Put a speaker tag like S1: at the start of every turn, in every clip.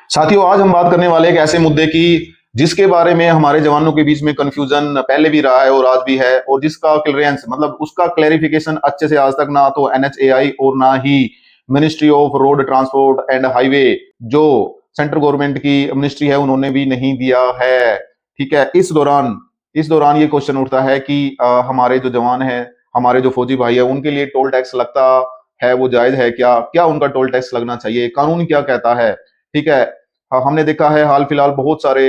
S1: साथियों, आज हम बात करने वाले एक ऐसे मुद्दे की जिसके बारे में हमारे जवानों के बीच में कंफ्यूजन पहले भी रहा है और आज भी है, और जिसका क्लियरेंस मतलब उसका क्लैरिफिकेशन अच्छे से आज तक ना तो एनएचएआई और ना ही ministry of road transport and highway, जो सेंट्रल गवर्नमेंट की मिनिस्ट्री है, उन्होंने भी नहीं दिया है। ठीक है। इस दौरान ये क्वेश्चन उठता है कि हमारे जो जवान हैं, हमारे जो फौजी भाई है, उनके लिए टोल टैक्स लगता है, वो जायज है क्या? क्या उनका टोल टैक्स लगना चाहिए? कानून क्या कहता है? ठीक है। हाँ, हमने देखा है हाल फिलहाल बहुत सारे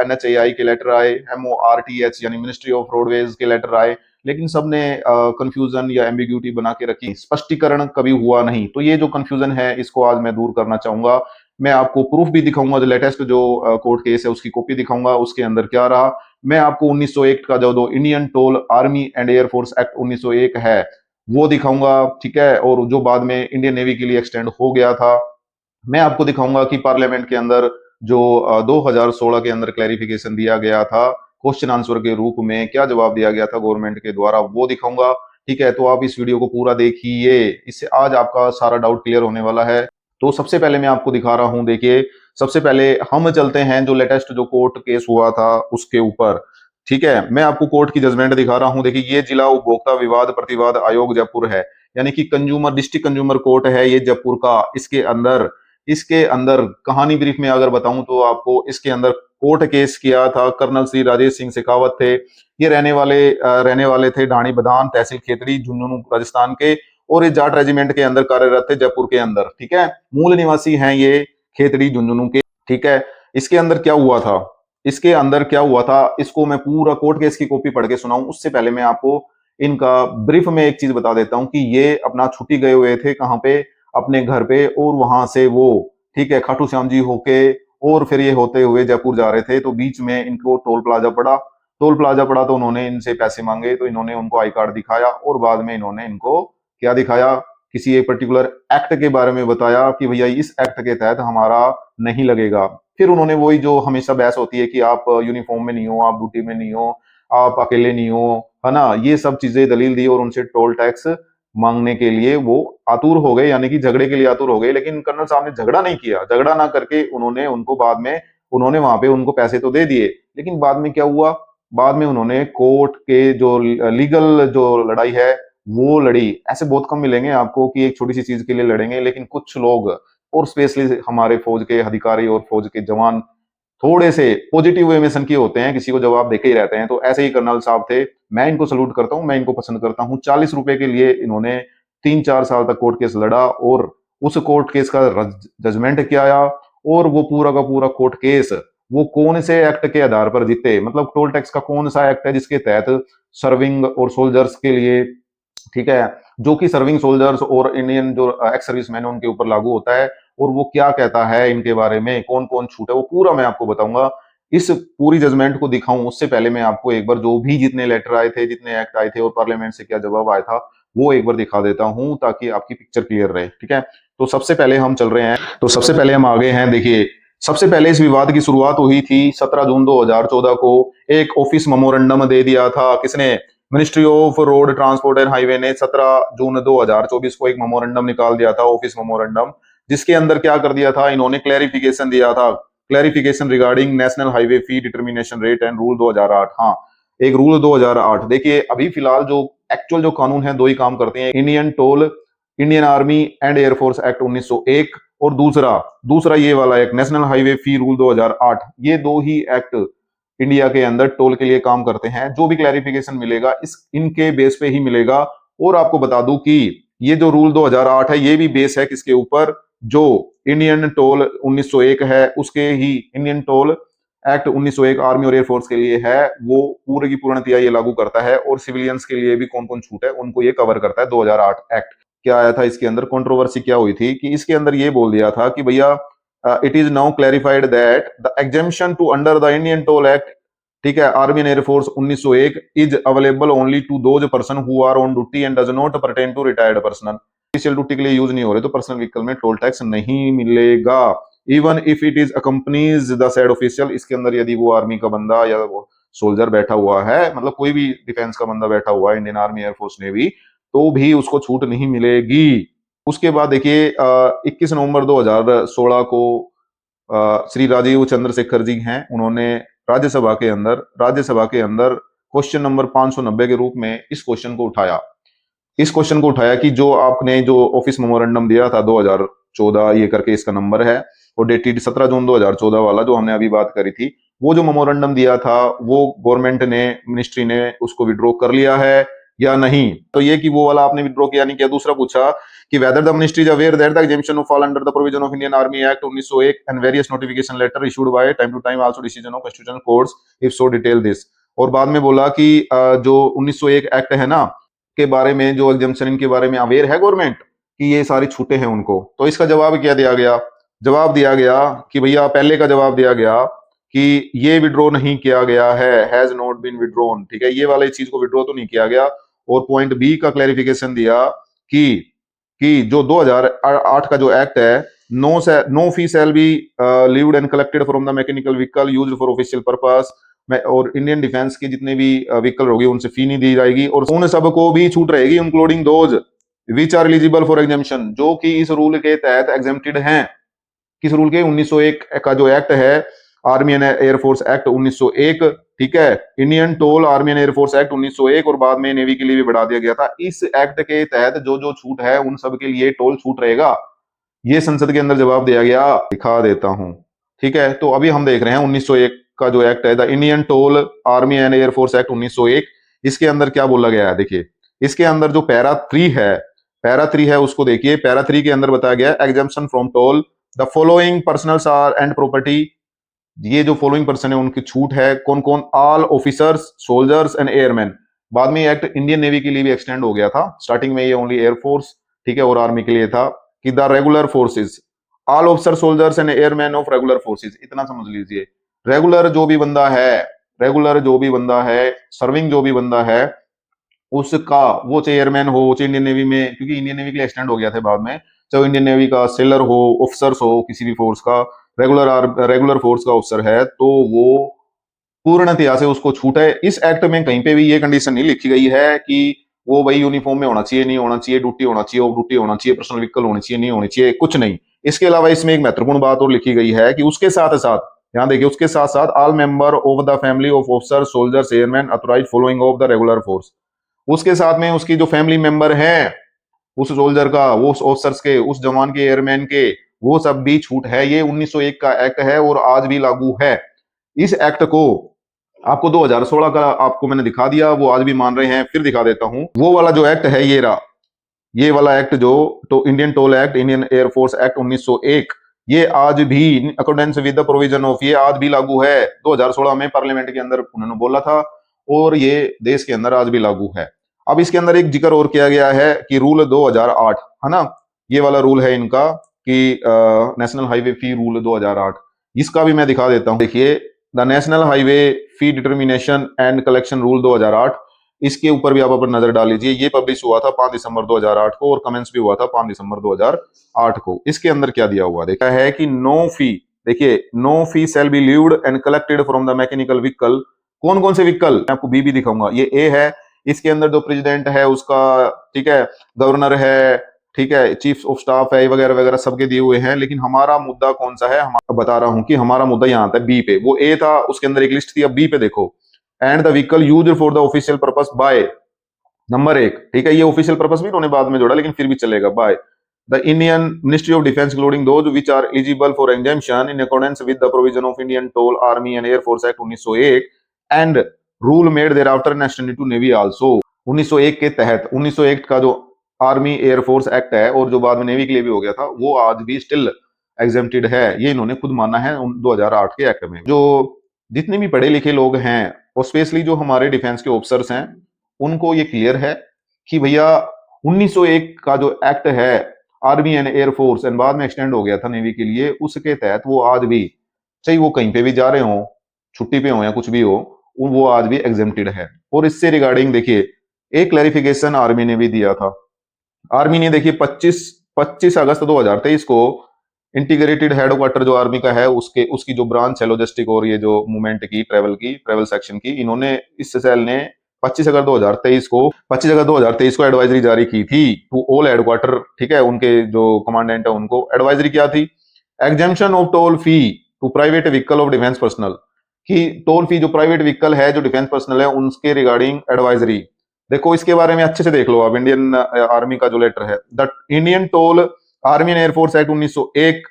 S1: एनएचएआई के लेटर आए, एमओआरटीएच यानी मिनिस्ट्री ऑफ रोडवेज के लेटर आए, लेकिन सबने कंफ्यूजन या एम्बिग्यूटी बना के रखी, स्पष्टीकरण कभी हुआ नहीं। तो ये जो कंफ्यूजन है, इसको आज मैं दूर करना चाहूंगा। मैं आपको प्रूफ भी दिखाऊंगा, जो लेटेस्ट जो कोर्ट केस है उसकी कॉपी दिखाऊंगा, उसके अंदर क्या रहा। मैं आपको 1901 का जो Indian toll army and air force act 1901 है वो दिखाऊंगा। ठीक है। और जो बाद में इंडियन नेवी के लिए एक्सटेंड हो गया था। मैं आपको दिखाऊंगा कि पार्लियामेंट के अंदर जो 2016 के अंदर क्लैरिफिकेशन दिया गया था क्वेश्चन आंसर के रूप में, क्या जवाब दिया गया था गवर्नमेंट के द्वारा, वो दिखाऊंगा। ठीक है। तो आप इस वीडियो को पूरा देखिए, इससे आज आपका सारा डाउट क्लियर होने वाला है। तो सबसे पहले मैं आपको दिखा रहा हूं, देखिए। सबसे पहले हम चलते हैं जो लेटेस्ट जो कोर्ट केस हुआ था उसके ऊपर। ठीक है। मैं आपको कोर्ट की जजमेंट दिखा रहा हूं। देखिए, ये जिला उपभोक्ता विवाद प्रतिवाद आयोग जयपुर है, यानी कि कंज्यूमर डिस्ट्रिक्ट कंज्यूमर कोर्ट है ये जयपुर का। इसके अंदर कहानी ब्रीफ में अगर बताऊं तो आपको, इसके अंदर कोर्ट केस किया था कर्नल श्री राजेश सिंह शेखावत थे। ये रहने वाले थे ढाणी बदान, तहसील खेतड़ी, झुंझुनू राजस्थान के। और ये जाट रेजिमेंट के अंदर कार्यरत थे जयपुर के अंदर। ठीक है। मूल निवासी हैं ये खेतड़ी झुंझुनू के। ठीक है। इसके अंदर क्या हुआ था, इसको मैं पूरा कोर्ट केस की कॉपी पढ़ के सुनाऊं उससे पहले मैं आपको इनका ब्रीफ में एक चीज बता देता हूं कि ये अपना छुट्टी गए हुए थे कहां पे, अपने घर पे, और वहां से वो, ठीक है, खाटू श्याम जी होके और फिर ये होते हुए जयपुर जा रहे थे। तो बीच में इनको टोल प्लाजा पड़ा तो उन्होंने इनसे पैसे मांगे, तो इन्होंने उनको आई कार्ड दिखाया और बाद में इन्होंने इनको क्या दिखाया, किसी एक पर्टिकुलर एक्ट के बारे में बताया कि भैया इस एक्ट के तहत हमारा नहीं लगेगा। फिर उन्होंने वही जो हमेशा बहस होती है कि आप यूनिफॉर्म में नहीं हो, आप ड्यूटी में नहीं हो, आप अकेले नहीं हो, है ना, ये सब चीजें दलील दी और उनसे टोल टैक्स मांगने के लिए वो आतुर हो गए, यानी कि झगड़े के लिए आतुर हो गए। लेकिन कर्नल साहब ने झगड़ा नहीं किया, झगड़ा ना करके उन्होंने उनको बाद में, उन्होंने वहां पे उनको पैसे तो दे दिए, लेकिन बाद में क्या हुआ, बाद में उन्होंने कोर्ट के जो लीगल जो लड़ाई है वो लड़ी। ऐसे बहुत कम मिलेंगे आपको कि एक छोटी सी चीज के लिए लड़ेंगे, लेकिन कुछ लोग, और स्पेशली हमारे फौज के अधिकारी और फौज के जवान, थोड़े से पॉजिटिव वे में सनकी होते हैं, किसी को जवाब देके ही रहते हैं। तो ऐसे ही कर्नल साहब थे। मैं इनको सलूट करता हूं, मैं इनको पसंद करता हूं। 40 रुपए के लिए इन्होंने 3-4 साल तक कोर्ट केस लड़ा, और उस कोर्ट केस का जजमेंट क्या आया, और वो पूरा का पूरा कोर्ट केस वो कौन से एक्ट के आधार पर जीते, मतलब टोल टैक्स का कौन सा एक्ट है जिसके तहत सर्विंग और सोल्जर्स के लिए, ठीक है, जो कि सर्विंग सोल्जर्स और इंडियन जो एक्स सर्विसमैन उनके ऊपर लागू होता है, और वो क्या कहता है इनके बारे में, कौन कौन छूट है, वो पूरा मैं आपको बताऊंगा। इस पूरी जजमेंट को दिखाऊं उससे पहले मैं आपको एक बार जो भी जितने लेटर आए थे, जितने एक्ट आए थे और पार्लियामेंट से क्या जवाब आया था, वो एक बार दिखा देता हूं ताकि आपकी पिक्चर क्लियर रहे। ठीक है। तो सबसे पहले हम चल रहे हैं, तो सबसे पहले हम आगे हैं। देखिए, सबसे पहले इस विवाद की शुरुआत हुई थी 17 जून 2014 को। एक ऑफिस मेमोरेंडम दे दिया था किसने, ministry of road transport and highway ने 17 जून 2024 को एक मेमोरेंडम निकाल दिया था, ऑफिस मेमोरेंडम, जिसके अंदर क्या कर दिया था, इन्होंने क्लैरिफिकेशन दिया था, clarification regarding national highway fee determination rate and rule 2008। हाँ, एक रूल 2008। देखिए, अभी फिलहाल जो एक्चुअल जो कानून है दो ही काम करते हैं, Indian army and air force act 1901, और दूसरा दूसरा ये वाला एक नेशनल हाईवे फी रूल 2008। ये दो ही एक्ट इंडिया के अंदर टोल के लिए काम करते हैं। जो भी क्लैरिफिकेशन मिलेगा इस इनके बेस पे ही मिलेगा। और आपको बता दूं कि ये जो रूल 2008 है ये भी बेस है किसके ऊपर, जो इंडियन टोल 1901 है उसके ही, इंडियन टोल एक्ट 1901 आर्मी और एयरफोर्स के लिए है, वो पूरे की पूर्णतया ये लागू करता है। और सिविलियंस के लिए भी कौन कौन छूट है उनको ये कवर करता है 2008 एक्ट। क्या आया था इसके अंदर, कंट्रोवर्सी क्या हुई थी कि इसके अंदर ये बोल दिया था कि भैया, it is now clarified that the exemption to under the Indian toll act, ठीक है, army and air force 1901 is available only to those person who are on duty and does not pertain to retired person. Official duty के लिए use नहीं हो रहे तो personal vehicle में toll tax नहीं मिलेगा, even if it is accompanies the said official. इसके अंदर यदि वो आर्मी का बंदा या वो सोल्जर बैठा हुआ है, मतलब कोई भी डिफेंस का बंदा बैठा हुआ है, इंडियन आर्मी एयरफोर्स नेवी, तो भी उसको छूट नहीं मिलेगी। उसके बाद देखिए, 21 नवंबर 2016 को श्री राजीव चंद्रशेखर जी हैं, उन्होंने राज्यसभा के अंदर क्वेश्चन नंबर 590 के रूप में इस क्वेश्चन को उठाया कि जो आपने जो ऑफिस मेमोरेंडम दिया था 2014 ये करके इसका नंबर है, और डेटेड 17 जून 2014 वाला जो हमने अभी बात करी थी, वो जो मेमोरेंडम दिया था वो गवर्नमेंट ने, मिनिस्ट्री ने उसको विड्रॉ कर लिया है या नहीं। तो ये कि वो वाला आपने विड्रॉ किया नहीं किया। दूसरा पूछा कि whether the ministry is aware that the exemption of fall under the provision of Indian army act 1901 and various notification letter issued by time to time also decision of constitutional courts if so detail this. और बाद में बोला कि जो 1901 act है ना के बारे में, जो एग्जेम्पशन इनके बारे में अवेयर है गवर्नमेंट कि ये सारी छूटे हैं उनको। तो इसका जवाब क्या दिया गया? जवाब दिया गया कि भैया, पहले का जवाब दिया गया कि ये विड्रॉ नहीं किया गया है, हैज नॉट बीन विड्रॉन। ठीक है, ये वाले चीज को विड्रॉ तो नहीं किया गया। और पॉइंट बी का क्लैरिफिकेशन दिया कि जो 2008 का जो एक्ट है, no fee shall be levied and collected from the mechanical vehicle used for official purpose, और इंडियन डिफेंस के जितने भी व्हीकल होगी उनसे फी नहीं दी जाएगी, और उन सबको भी छूट रहेगी, including those which are eligible for exemption, जो कि इस रूल के तहत एग्जेम्प्टेड हैं। किस रूल के? 1901 का जो एक्ट है, आर्मी एंड एयरफोर्स एक्ट 1901, ठीक है, Indian toll army and air force act 1901, और बाद में नेवी के लिए भी बढ़ा दिया गया था। इस एक्ट के तहत जो जो छूट है उन सब के लिए टोल छूट रहेगा। ये संसद के अंदर जवाब दिया गया, दिखा देता हूं। ठीक है, तो अभी हम देख रहे हैं 1901 का जो एक्ट है, the Indian toll army and air force act 1901। इसके अंदर क्या बोला गया है? देखिए, इसके अंदर जो पैरा 3 है उसको देखिए। पैरा 3 के अंदर बताया गया exemption from toll the following personnels are and property. ये जो फॉलोइंग पर्सन है उनकी छूट है। कौन कौन? All officers, soldiers and airman. बाद में एक्ट इंडियन नेवी के लिए भी एक्सटेंड हो गया था। स्टार्टिंग में ये ओनली एयरफोर्स, ठीक है, और आर्मी के लिए था कि the regular forces, all officer, soldiers and airman of regular forces. इतना समझ लीजिए, रेगुलर जो भी बंदा है, सर्विंग जो भी बंदा है, उसका, वो चाहे एयरमैन हो, चाहे इंडियन नेवी में, क्योंकि इंडियन नेवी के लिए एक्सटेंड हो गया था बाद में, चाहे इंडियन नेवी का सेलर हो, ऑफिसर्स हो, किसी भी फोर्स का, रेगुलर फोर्स का ऑफिसर है, तो वो पूर्णतया से उसको छूट है। इस एक्ट में कहीं पे भी ये कंडीशन नहीं लिखी गई है कि वो भाई यूनिफॉर्म में होना चाहिए, नहीं होना चाहिए, ड्यूटी होना चाहिए, ऑफ ड्यूटी होना चाहिए, पर्सनल व्हीकल होनी चाहिए, नहीं होनी चाहिए, कुछ नहीं। इसके अलावा इसमें एक महत्वपूर्ण बात और लिखी गई है कि उसके साथ साथ, ध्यान देखिए, उसके साथ साथ all member of the family of officer, soldiers, airman authorised following of the regular force. उसके साथ में उसकी जो फैमिली मेंबर हैं, उस सोल्जर का, वो ऑफिसर्स के, उस जवान के, एयरमैन के, वो सब भी छूट है। ये 1901 का एक्ट है और आज भी लागू है। इस एक्ट को आपको 2016 का आपको मैंने दिखा दिया, वो आज भी मान रहे हैं। फिर दिखा देता हूं, वो वाला जो एक्ट है, ये वाला एक्ट जो Indian toll act, Indian air force act 1901, ये आज भी accordance with the provision of, ये आज भी लागू है। 2016 में पार्लियामेंट के अंदर उन्होंने बोला था, और ये देश के अंदर आज भी लागू है। अब इसके अंदर एक जिक्र और किया गया है कि रूल 2008 है ना, ये वाला रूल है इनका कि नेशनल हाईवे फी रूल 2008, इसका भी मैं दिखा देता हूं। देखिए, the national highway fee determination and collection rule 2008, इसके ऊपर भी आप अपन नजर डाल लीजिए। ये पब्लिश हुआ था 5 दिसंबर 2008 को, और कमेंट्स भी हुआ था 5 दिसंबर 2008 को। इसके अंदर क्या दिया हुआ देखा है कि नो फी, देखिए, no fee shall be levied and collected from the mechanical vehicle. कौन कौन से व्हीकल? मैं आपको बी भी दिखाऊंगा। ये ए है, इसके अंदर जो प्रेसिडेंट है उसका, ठीक है, गवर्नर है, ठीक है, चीफ ऑफ स्टाफ है, वगैरह वगैरह सबके दिए हुए हैं। लेकिन हमारा मुद्दा कौन सा है? हम बता रहा हूं कि हमारा मुद्दा यहाँ आता है बी पे। वो ए था, उसके अंदर एक लिस्ट थी, अब बी पे देखो। And the vehicle used for the official purpose bye, number 1, ठीक है, ये ऑफिशियल पर्पस भी उन्होंने बाद में जोड़ा, लेकिन फिर भी चलेगा, by the Indian ministry of defence including those which are eligible for exemption in accordance with the provision of Indian toll army and air force act 1901 and rule made thereafter and extended to navy also. 1901 के तहत, 1901 का जो army air force act है और जो बाद में navy के लिए भी हो गया था, वो आज भी स्टिल एग्जेम्प्टेड है। ये इन्होंने खुद माना है 2008 के एक्ट में। जो जितने भी पढ़े लिखे लोग हैं, और स्पेशली जो हमारे डिफेंस के ऑफिसर्स हैं, उनको ये क्लियर है कि भैया 1901 का जो एक्ट है आर्मी एंड एयरफोर्स, एंड बाद में एक्सटेंड हो गया था नेवी के लिए, उसके तहत वो आज भी, चाहे वो कहीं पे भी जा रहे हो, छुट्टी पे हो या कुछ भी हो, वो आज भी एग्जेम्प्टेड है। और इससे रिगार्डिंग देखिए, एक क्लैरिफिकेशन आर्मी ने भी दिया था। आर्मी ने देखिए 25 अगस्त 2023 को इंटीग्रेटेड हेडक्वार्टर जो आर्मी का है, उसकी जो ब्रांच है लॉजिस्टिक और ये जो मूवमेंट की, ट्रेवल सेक्शन की, इन्होंने, इस सेल ने 25 अगस्त 2023 को एडवाइजरी जारी की थी टू ऑल हेडक्वार्टर, ठीक है, उनके जो कमांडेंट है उनको एडवाइजरी क्या थी? Exemption of toll fee to private vehicle of defence personnel, कि टोल फी जो प्राइवेट व्हीकल है जो डिफेंस पर्सनल है उनके रिगार्डिंग एडवाइजरी। देखो इसके बारे में अच्छे से देख लो आप, इंडियन आर्मी का जो लेटर है, the Indian toll army and air force act 1901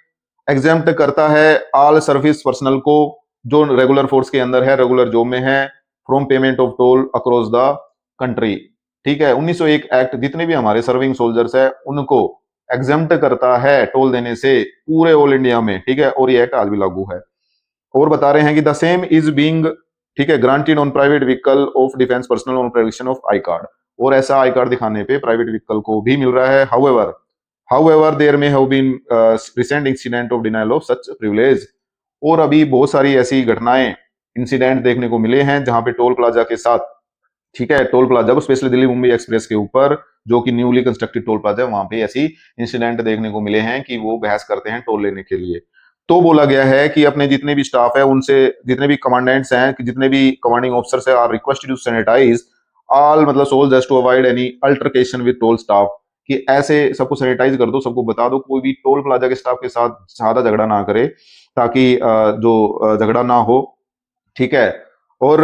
S1: exempt करता है ऑल सर्विस पर्सनल को जो रेगुलर फोर्स के अंदर है, रेगुलर जॉब में है, from payment of toll across the country. ठीक है, 1901 एक्ट जितने भी हमारे सर्विंग सोल्जर्स है उनको एग्जेम्प्ट करता है टोल देने से पूरे ऑल इंडिया में। ठीक है, और ये एक्ट आज भी लागू है। और बता रहे हैं कि द सेम इज बीइंग, ठीक है, granted on private vehicle of defence personal on provision of I card, और ऐसा आई कार्ड दिखाने पे प्राइवेट व्हीकल को भी मिल रहा है। However there may have been recent incident of denial of such privilege, और अभी बहुत सारी ऐसी घटनाएं, इंसिडेंट देखने को मिले हैं जहां पे टोल प्लाजा के साथ, ठीक है, toll plaza specially Delhi Mumbai express के ऊपर जो कि न्यूली कंस्ट्रक्टेड टोल प्लाजा है, वहां पे ऐसी इंसिडेंट देखने को मिले हैं कि वो बहस करते हैं टोल लेने के लिए। तो बोला गया है कि अपने जितने भी स्टाफ है उनसे, जितने भी कमांडेंट्स हैं, कि जितने भी कमांडिंग ऑफिसर्स है, are requested to sanitize all, मतलब soldiers to avoid any altercation with toll staff, कि ऐसे सबको सैनिटाइज कर दो, सबको बता दो कोई भी टोल प्लाजा के स्टाफ के साथ ज्यादा झगड़ा ना करे, ताकि जो झगड़ा ना हो। ठीक है, और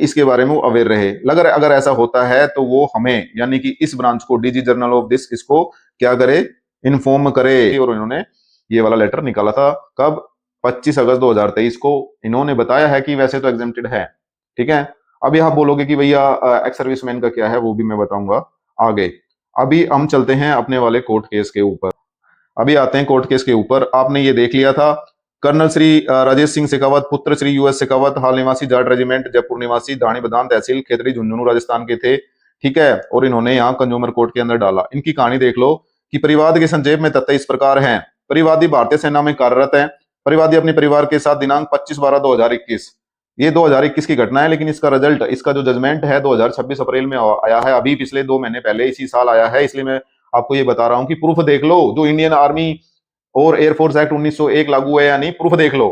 S1: इसके बारे में वो अवेयर रहे। अगर ऐसा होता है तो वो हमें, यानी कि इस ब्रांच को, डीजी जर्नल ऑफ दिस, इसको क्या करे, इन्फॉर्म करे। और इन्होंने ये वाला लेटर निकाला था कब, 25 अगस्त 2023 को। इन्होंने बताया है कि वैसे तो एग्जेम्प्टेड है। ठीक है, अभी आप बोलोगे कि भैया एक्स सर्विसमैन का क्या है, वो भी मैं बताऊंगा आगे। अभी हम चलते हैं अपने वाले कोर्ट केस के ऊपर। अभी आते हैं कोर्ट केस के ऊपर। आपने ये देख लिया था, कर्नल श्री राजेश सिंह शेखावत, पुत्र श्री यूएस शेखावत, हाल निवासी जाट रेजिमेंट, जयपुर निवासी, धानी बदान तहसील, खेतरी, झुंझुनू, राजस्थान के थे। ठीक है, और इन्होंने यहाँ कंज्यूमर कोर्ट के अंदर डाला। इनकी कहानी देख लो कि परिवाद के संक्षेप में तथ्य इस प्रकार हैं। परिवादी भारतीय सेना में कार्यरत है। परिवादी अपने परिवार के साथ दिनांक 25/12/2021, ये 2021 की घटना है, लेकिन इसका रिजल्ट, इसका जो जजमेंट है 2026 अप्रैल में आया है, अभी पिछले 2 महीने पहले इसी साल आया है। इसलिए मैं आपको ये बता रहा हूं कि प्रूफ देख लो, जो इंडियन आर्मी और एयरफोर्स एक्ट 1901 लागू है या नहीं, प्रूफ देख लो।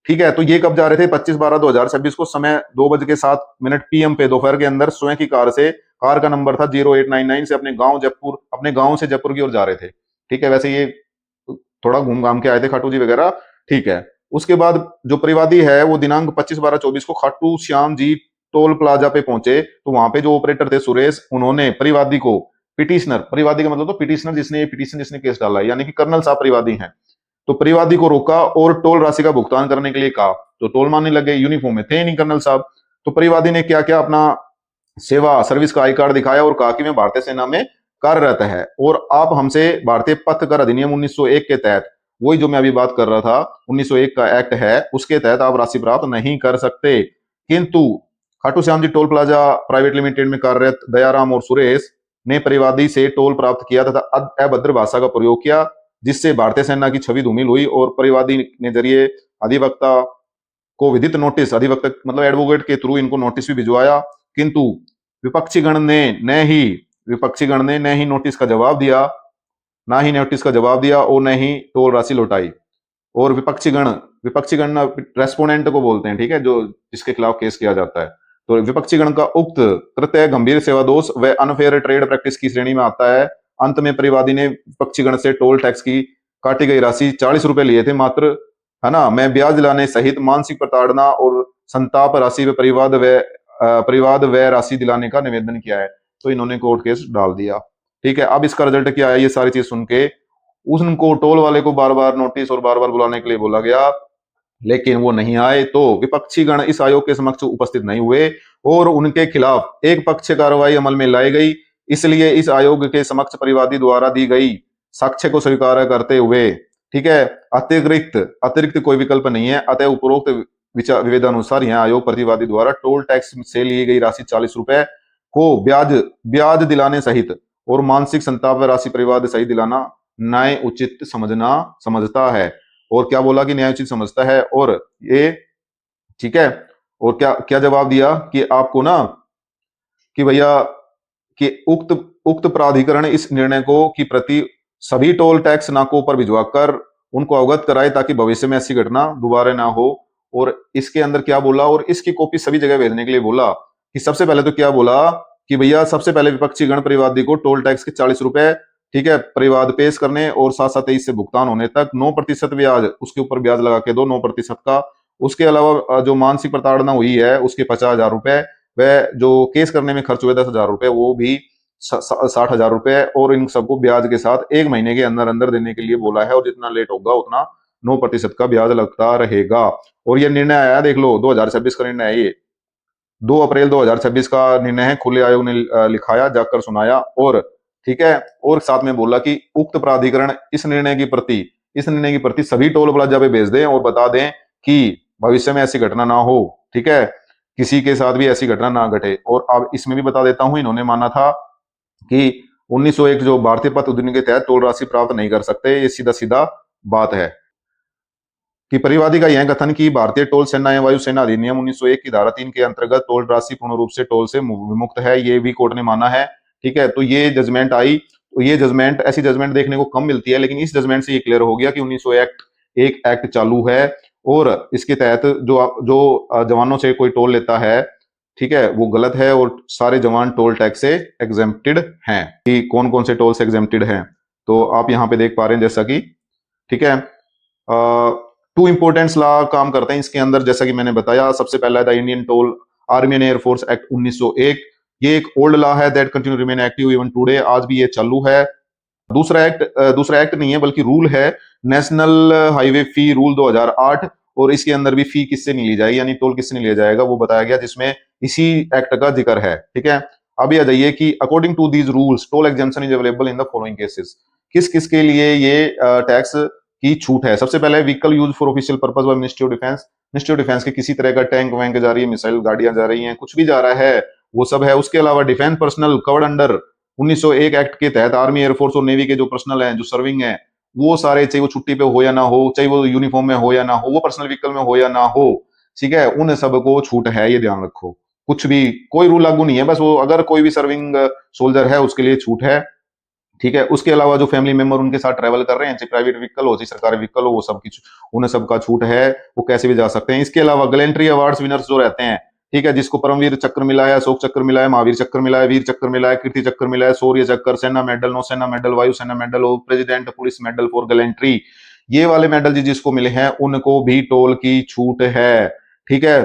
S1: ठीक है, तो ये कब जा रहे थे, 25/12/2026 को, समय 2:07 पीएम पे, दोपहर के अंदर, स्वयं की कार से, कार का नंबर था 0899 से, अपने गांव से जयपुर की ओर जा रहे थे। ठीक है, वैसे ये थोड़ा घूम घाम के आए थे, खाटू जी वगैरह। ठीक है, उसके बाद जो परिवादी है वो दिनांक 25/12/24 को खाटू श्याम जी टोल प्लाजा पे पहुंचे। तो वहां पे जो ऑपरेटर थे सुरेश, उन्होंने परिवादी को, पिटिशनर, परिवादी का मतलब तो पिटिशनर, जिसने पिटीशन, जिसने केस डाला है, यानी कि कर्नल साहब परिवादी हैं, तो परिवादी को रोका और टोल राशि का भुगतान करने के लिए कहा। तो टोल मानने लगे, यूनिफॉर्म में थे नहीं कर्नल साहब। तो परिवादी ने क्या किया, अपना सेवा सर्विस का आई कार्ड दिखाया और कहा कि मैं भारतीय सेना में कार्यरत है, और आप हमसे भारतीय पथ कर अधिनियम 1901 के तहत, वही जो मैं अभी बात कर रहा था, 1901 का एक्ट है, उसके तहत आप राशि प्राप्त नहीं कर सकते। किंतु Khatu Shyam ji toll plaza private limited में कार्यरत दयाराम और सुरेश ने परिवादी से टोल प्राप्त किया तथा अभद्र भाषा का प्रयोग किया, जिससे भारतीय सेना की छवि धूमिल हुई, और परिवादी ने जरिए अधिवक्ता को विधित नोटिस, अधिवक्ता मतलब एडवोकेट के थ्रू इनको नोटिस भी भिजवाया। किंतु विपक्षी गण ने न ही नोटिस का जवाब दिया, और न ही टोल राशि लौटाई। और विपक्षीगण रेस्पोनेंट को बोलते हैं, ठीक है, जो जिसके खिलाफ केस किया जाता है। तो विपक्षीगण का उक्त कृत्य गंभीर सेवा दोष व अनफेयर ट्रेड प्रैक्टिस की श्रेणी में आता है। अंत में परिवादी ने विपक्षीगण से टोल टैक्स की काटी गई राशि 40 रुपए लिए थे मात्र, है ना, मैं ब्याज दिलाने सहित मानसिक प्रताड़ना और संताप राशि व परिवाद व राशि दिलाने का निवेदन किया है। तो इन्होंने कोर्ट केस डाल दिया। ठीक है, अब इसका रिजल्ट क्या है, ये सारी चीज सुन के उनको, टोल वाले को बार बार नोटिस और बार बार बुलाने के लिए बोला गया, लेकिन वो नहीं आए। तो विपक्षी गण इस आयोग के समक्ष उपस्थित नहीं हुए और उनके खिलाफ एक पक्ष कार्रवाई अमल में लाई गई। इसलिए इस आयोग के समक्ष परिवादी द्वारा दी गई साक्ष्य को स्वीकार करते हुए, ठीक है, अतिरिक्त कोई विकल्प नहीं है, अतः उपरोक्त विवेदानुसार यह आयोग प्रतिवादी द्वारा टोल टैक्स से ली गई राशि 40 रुपए को ब्याज दिलाने सहित और मानसिक संताप राशि परिवाद सहित दिलाना न्याय उचित समझता है। और क्या बोला कि न्याय उचित समझता है, और ये ठीक है, और क्या क्या जवाब दिया कि आपको ना, कि भैया, कि उक्त प्राधिकरण इस निर्णय को की प्रति सभी टोल टैक्स नाकों पर भिजवाकर उनको अवगत कराए, ताकि भविष्य में ऐसी घटना दोबारा ना हो। और इसके अंदर क्या बोला, और इसकी कॉपी सभी जगह भेजने के लिए बोला, कि सबसे पहले तो क्या बोला कि भैया, सबसे पहले विपक्षी गण परिवादी को टोल टैक्स के 40 रुपए ठीक है, परिवाद पेश करने और 7/27 से भुगतान होने तक 9% ब्याज, उसके ऊपर ब्याज लगा के दो 9% का। उसके अलावा जो मानसिक प्रताड़ना हुई है उसके 50,000 रुपए, वह जो केस करने में खर्च हुए 10,000 रुपए, वो भी 60,000 रुपए, और इन सबको ब्याज के साथ 1 महीने के अंदर अंदर देने के लिए बोला है, और जितना लेट होगा उतना 9% का ब्याज लगता रहेगा। और ये निर्णय आया, देख लो, 2026 का निर्णय है ये, 2 अप्रैल 2026 का निर्णय है, खुले आयोग ने लिखाया, जाकर सुनाया। और ठीक है, और साथ में बोला कि उक्त प्राधिकरण इस निर्णय की प्रति सभी टोल प्लाजा पे भेज दें और बता दें कि भविष्य में ऐसी घटना ना हो। ठीक है, किसी के साथ भी ऐसी घटना ना घटे। और अब इसमें भी बता देता हूं, इन्होंने माना था कि 1901 जो भारतीय पथ अधिनियम के तहत टोल राशि प्राप्त नहीं कर सकते, ये सीधा सीधा बात है। कि परिवादी का यह कथन कि भारतीय टोल सेना एवं वायुसेना अधिनियम 1901 की धारा 3 के अंतर्गत टोल राशि पूर्ण रूप से टोल से विमुक्त है, ये भी कोर्ट ने माना है। ठीक है, तो ये जजमेंट आई, तो ये जजमेंट, ऐसी जजमेंट देखने को कम मिलती है, लेकिन इस जजमेंट से ये क्लियर हो गया कि 1900 एक एक्ट चालू है, और इसके तहत जो जो जवानों से कोई टोल लेता है, ठीक है, वो गलत है, और सारे जवान टोल टैक्स से एग्जेम्प्टेड हैं। कि कौन कौन से टोल से एग्जेम्प्टेड हैं, तो आप यहाँ पे देख पा रहे हैं, जैसा कि, ठीक है, 2 इंपोर्टेंट लॉ काम करते हैं इसके अंदर, जैसा कि मैंने बताया। सबसे पहला था Indian toll army and air force act 1901, ये एक ओल्ड लॉ है that continue remain active even today, आज भी ये चालू है। दूसरा एक्ट नहीं है बल्कि रूल है, नेशनल हाईवे फी रूल 2008, और इसके अंदर भी फी किससे नहीं ली जाएगी, यानी टोल किससे नहीं लिया जाएगा, वो बताया गया, जिसमें इसी एक्ट का जिक्र है। ठीक है, अभी आ जाइए कि according to these rules toll exemption is available in the following cases. किस किस के लिए ये टैक्स की छूट है। सबसे पहले vehicle use for official purpose by ministry of defence, ministry of defence के किसी तरह का टैंक वैंक जा रही है, मिसाइल गाड़ियां जा रही हैं, कुछ भी जा रहा है, वो सब है। उसके अलावा defence personnel covered under 1901 act के तहत आर्मी एयरफोर्स और नेवी के जो पर्सनल हैं, जो सर्विंग है, वो सारे, चाहे वो छुट्टी पे हो या ना हो, चाहे वो यूनिफॉर्म में हो या ना हो, वो पर्सनल व्हीकल में हो या ना हो, ठीक है, उन सबको छूट है, ये ध्यान रखो। कुछ भी, कोई रूल लागू नहीं है, बस वो अगर कोई भी सर्विंग सोल्जर है उसके लिए छूट है। ठीक है, उसके अलावा जो फैमिली मेंबर उनके साथ ट्रैवल कर रहे हैं, चाहे प्राइवेट व्हीकल हो चाहे सरकारी व्हीकल हो, वो सब की, उन्हें सबका छूट है, वो कैसे भी जा सकते हैं। इसके अलावा गैलेंट्री अवार्ड्स विनर्स जो रहते हैं, ठीक है, जिसको परमवीर चक्र मिला है, अशोक चक्र मिला है, महावीर चक्र मिला है, वीर चक्र मिला है, कीर्ति चक्र मिला है, शौर्य चक्र, सेना मेडल, नौसेना मेडल, वायुसेना मेडल और president police medal for gallantry, ये वाले मेडल जिसको मिले हैं उनको भी टोल की छूट है। ठीक है,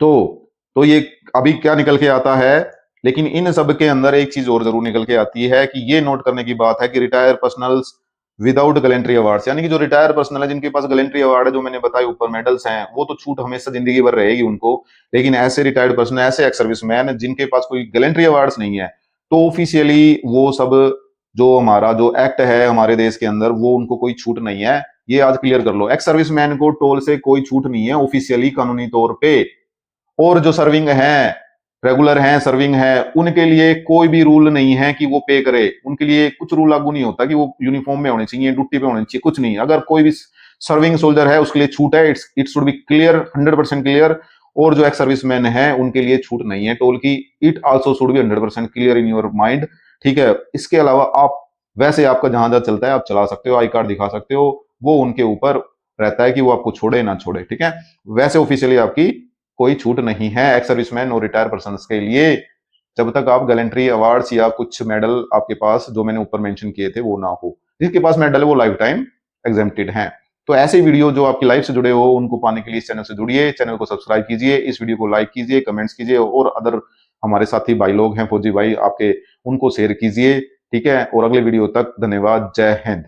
S1: तो ये अभी क्या निकल के आता है, लेकिन इन सब के अंदर एक चीज और जरूर निकल के आती है कि ये नोट करने की बात है कि retire personnels without gallantry awards, यानी कि जो रिटायर पर्सनल है जिनके पास गैलेंट्री अवार्ड है, जो मैंने बताया ऊपर मेडल्स हैं, वो तो छूट हमेशा जिंदगी भर रहेगी उनको। लेकिन ऐसे रिटायर्ड पर्सन, ऐसे एक्स सर्विसमैन जिनके पास कोई गैलेंट्री अवार्ड्स नहीं है, तो ऑफिशियली वो सब, जो हमारा जो एक्ट है हमारे देश के अंदर, वो उनको कोई छूट नहीं है। ये आज क्लियर कर लो, एक्स सर्विसमैन को टोल से कोई छूट नहीं है ऑफिशियली, कानूनी तौर पे। और जो सर्विंग हैं, रेगुलर हैं, सर्विंग है, उनके लिए कोई भी रूल नहीं है कि वो पे करे, उनके लिए कुछ रूल लागू नहीं होता कि वो यूनिफॉर्म में होने चाहिए, ड्यूटी पे होने चाहिए, कुछ नहीं। अगर कोई भी सर्विंग सोल्जर है उसके लिए छूट है, it should be clear, 100% clear. और जो एक्स सर्विसमैन है उनके लिए छूट नहीं है टोल की, it also should be 100% clear in your mind. ठीक है, इसके अलावा आप वैसे आपका जहां जहां चलता है आप चला सकते हो, आई कार्ड दिखा सकते हो, वो उनके ऊपर रहता है कि वो आपको छोड़े ना छोड़े। ठीक है, वैसे ऑफिशियली आपकी कोई छूट नहीं है एक्स सर्विसमैन और रिटायर पर्सन के लिए, जब तक आप गैलेंट्री अवार्ड्स या कुछ मेडल आपके पास जो मैंने ऊपर मेंशन किए थे वो ना हो। जिसके पास मेडल है वो लाइफ टाइम एग्जेम्प्टेड हैं। तो ऐसे वीडियो जो आपकी लाइफ से जुड़े हो उनको पाने के लिए इस चैनल से जुड़िए, चैनल को सब्सक्राइब कीजिए, इस वीडियो को लाइक कीजिए, कमेंट्स कीजिए, और अदर हमारे साथी भाई लोग हैं, फौजी भाई आपके, उनको शेयर कीजिए। ठीक है, और अगले वीडियो तक धन्यवाद, जय हिंद।